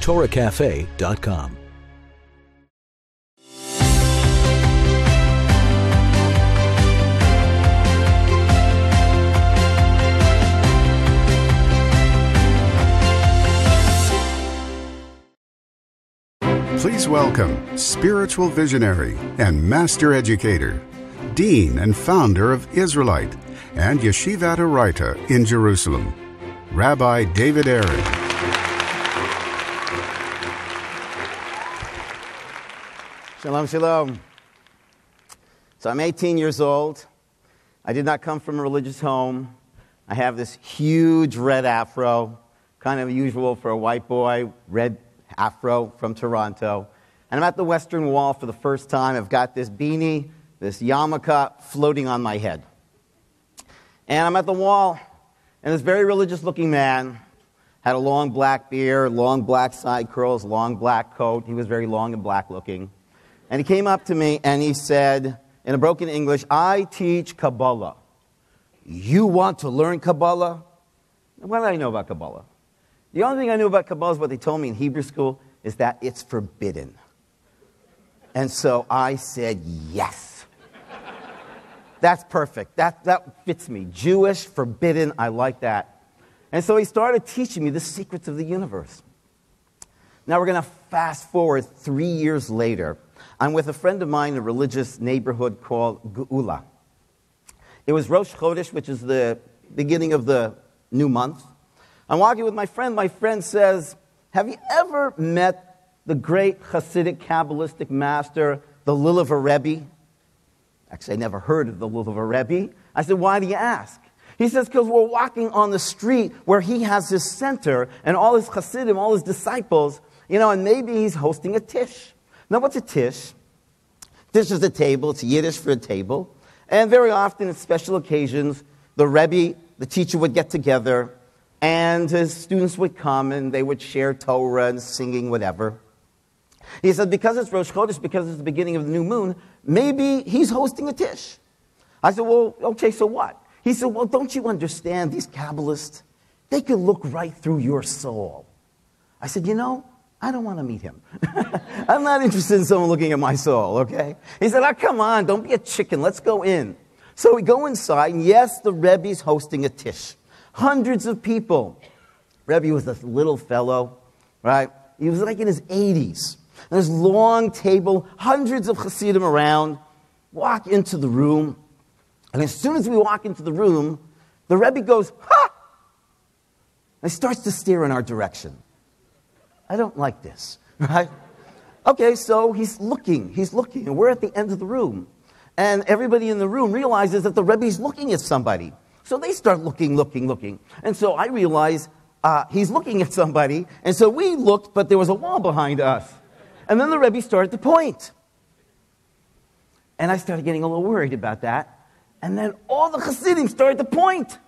TorahCafe.com. Please welcome spiritual visionary and master educator, dean and founder of Israelite and Yeshivat Oraita in Jerusalem, Rabbi David Aaron. Shalom, shalom. So I'm 18 years old. I did not come from a religious home. I have this huge red afro, kind of unusual for a white boy, red afro from Toronto. And I'm at the Western Wall for the first time. I've got this beanie, this yarmulke floating on my head. And I'm at the wall, and this very religious-looking man had a long black beard, long black side curls, long black coat. He was very long and black-looking. And he came up to me, and he said, in a broken English, "I teach Kabbalah. You want to learn Kabbalah?" What did I know about Kabbalah? The only thing I knew about Kabbalah is what they told me in Hebrew school, is that it's forbidden. And so I said, yes. That's perfect. That fits me. Jewish, forbidden, I like that. And so he started teaching me the secrets of the universe. Now we're going to fast forward 3 years later. I'm with a friend of mine in a religious neighborhood called Geula. It was Rosh Chodesh, which is the beginning of the new month. I'm walking with my friend. My friend says, "Have you ever met the great Hasidic Kabbalistic master, the Lulavar Rebbe?" Actually, I never heard of the Lulavar Rebbe. I said, "Why do you ask?" He says, "Because we're walking on the street where he has his center and all his Hasidim, all his disciples, and maybe he's hosting a tish." Now, what's a tish? Tish is a table. It's Yiddish for a table. And very often, at special occasions, the Rebbe, the teacher, would get together, and his students would come, and they would share Torah and singing, whatever. He said, because it's Rosh Chodesh, because it's the beginning of the new moon, maybe he's hosting a tish. I said, well, okay, so what? He said, well, don't you understand, these Kabbalists, they can look right through your soul. I said, I don't want to meet him. I'm not interested in someone looking at my soul, okay? He said, come on, don't be a chicken, let's go in. So we go inside, and yes, the Rebbe's hosting a tish. Hundreds of people. Rebbe was this little fellow, right? He was like in his 80s. And this long table, hundreds of Hasidim around, walk into the room. And as soon as we walk into the room, the Rebbe goes, "Ha!" And he starts to stare in our direction. I don't like this, right? Okay, so he's looking, and we're at the end of the room. And everybody in the room realizes that the Rebbe's looking at somebody. So they start looking. And so I realize he's looking at somebody. And so we looked, but there was a wall behind us. And then the Rebbe started to point. And I started getting a little worried about that. And then all the Hasidim started to point.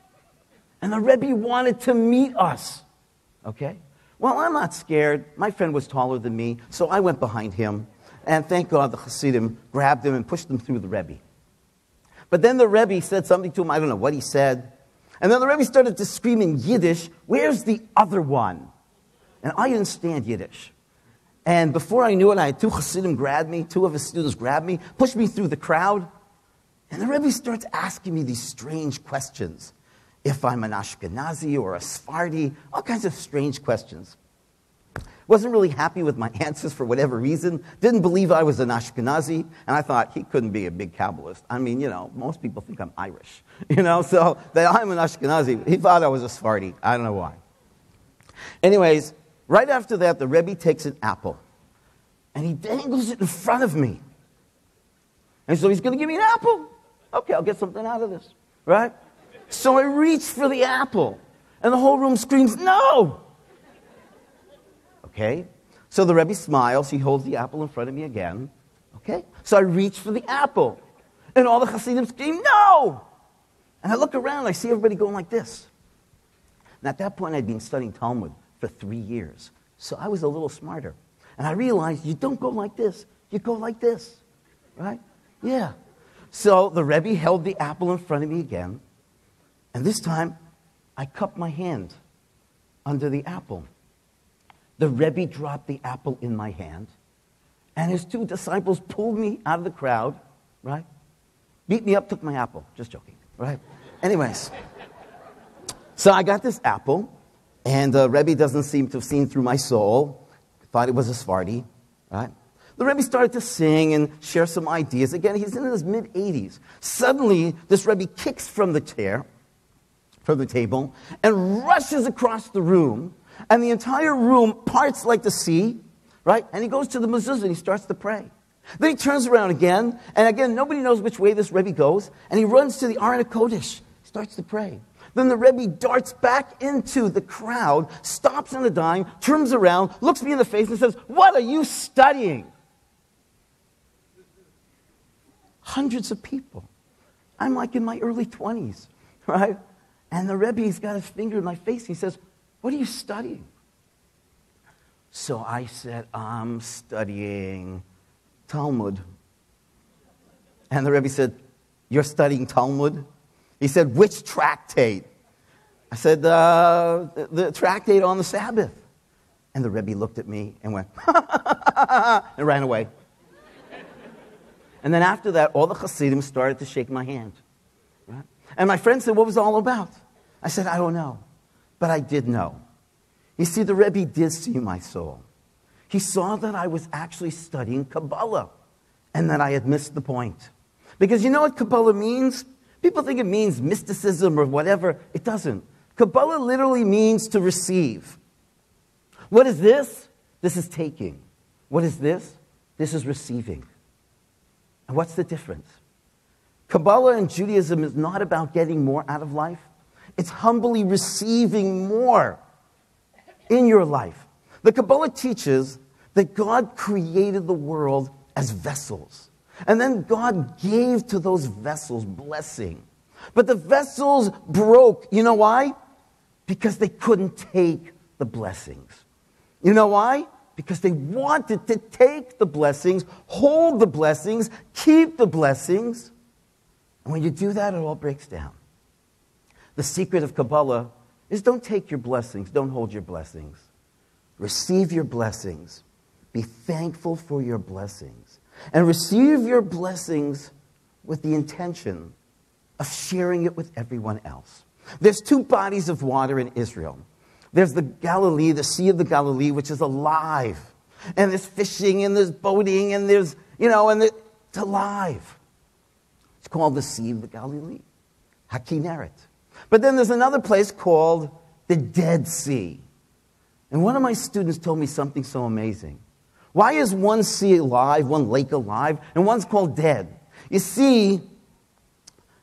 And the Rebbe wanted to meet us. Okay? Well, I'm not scared. My friend was taller than me, so I went behind him. And thank God the Hasidim grabbed him and pushed him through the Rebbe. But then the Rebbe said something to him. I don't know what he said. And then the Rebbe started to scream in Yiddish, "Where's the other one?" And I didn't understand Yiddish. And before I knew it, I had two Hasidim grab me, two of his students grabbed me, pushed me through the crowd. And the Rebbe starts asking me these strange questions. If I'm an Ashkenazi or a Sephardi, all kinds of strange questions. Wasn't really happy with my answers for whatever reason. Didn't believe I was an Ashkenazi. And I thought, he couldn't be a big Kabbalist. I mean, most people think I'm Irish. So that I'm an Ashkenazi. He thought I was a Sephardi. I don't know why. Anyways, right after that, the Rebbe takes an apple. And he dangles it in front of me. And so he's going to give me an apple. Okay, I'll get something out of this. Right? So I reach for the apple. And the whole room screams, "No!" Okay? So the Rebbe smiles. He holds the apple in front of me again. Okay? So I reach for the apple. And all the Hasidim scream, "No!" And I look around. I see everybody going like this. And at that point, I'd been studying Talmud for 3 years. So I was a little smarter. And I realized you don't go like this. You go like this. Right? Yeah. So the Rebbe held the apple in front of me again. And this time, I cupped my hand under the apple. the Rebbe dropped the apple in my hand, and his 2 disciples pulled me out of the crowd, right? Beat me up, took my apple. Just joking, right? Anyways, so I got this apple, and the Rebbe doesn't seem to have seen through my soul. Thought it was a Sephardi, right? The Rebbe started to sing and share some ideas. Again, he's in his mid-80s. Suddenly, this Rebbe kicks from the table, and rushes across the room, and the entire room parts like the sea, right? And he goes to the mezuzah and he starts to pray. Then he turns around again, and again, nobody knows which way this Rebbe goes, and he runs to the Aron HaKodesh, starts to pray. Then the Rebbe darts back into the crowd, stops on a dime, turns around, looks me in the face and says, "What are you studying?" Hundreds of people. I'm like in my early 20s, right? And the Rebbe, he's got his finger in my face. He says, "What are you studying?" So I said, "I'm studying Talmud." And the Rebbe said, "You're studying Talmud?" He said, "Which tractate?" I said, the tractate on the Sabbath. And the Rebbe looked at me and went, and ran away. And then after that, all the Hasidim started to shake my hand. Right? And my friend said, "What was it all about?" I said, "I don't know." But I did know. You see, the Rebbe did see my soul. He saw that I was actually studying Kabbalah and that I had missed the point. Because you know what Kabbalah means? People think it means mysticism or whatever. It doesn't. Kabbalah literally means to receive. What is this? This is taking. What is this? This is receiving. And what's the difference? Kabbalah and Judaism is not about getting more out of life. It's humbly receiving more in your life. The Kabbalah teaches that God created the world as vessels. And then God gave to those vessels blessing. But the vessels broke. You know why? Because they couldn't take the blessings. You know why? Because they wanted to take the blessings, hold the blessings, keep the blessings. And when you do that, it all breaks down. The secret of Kabbalah is don't take your blessings, don't hold your blessings. Receive your blessings. Be thankful for your blessings. And receive your blessings with the intention of sharing it with everyone else. There's 2 bodies of water in Israel. There's the Galilee, the Sea of the Galilee, which is alive. And there's fishing, and there's boating, and there's, it's alive. It's called the Sea of the Galilee, HaKineret. But then there's another place called the Dead Sea. And one of my students told me something so amazing. Why is one sea alive, one lake alive, and one's called dead? You see,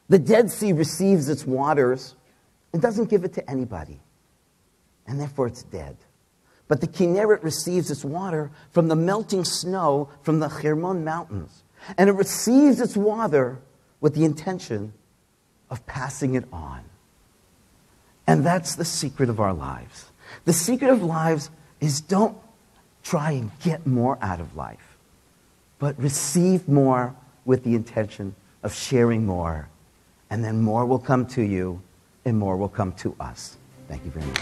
the Dead Sea receives its waters and doesn't give it to anybody. And therefore it's dead. But the Kinneret receives its water from the melting snow from the Hermon Mountains. And it receives its water with the intention of passing it on. And that's the secret of our lives. The secret of lives is don't try and get more out of life, but receive more with the intention of sharing more. And then more will come to you and more will come to us. Thank you very much.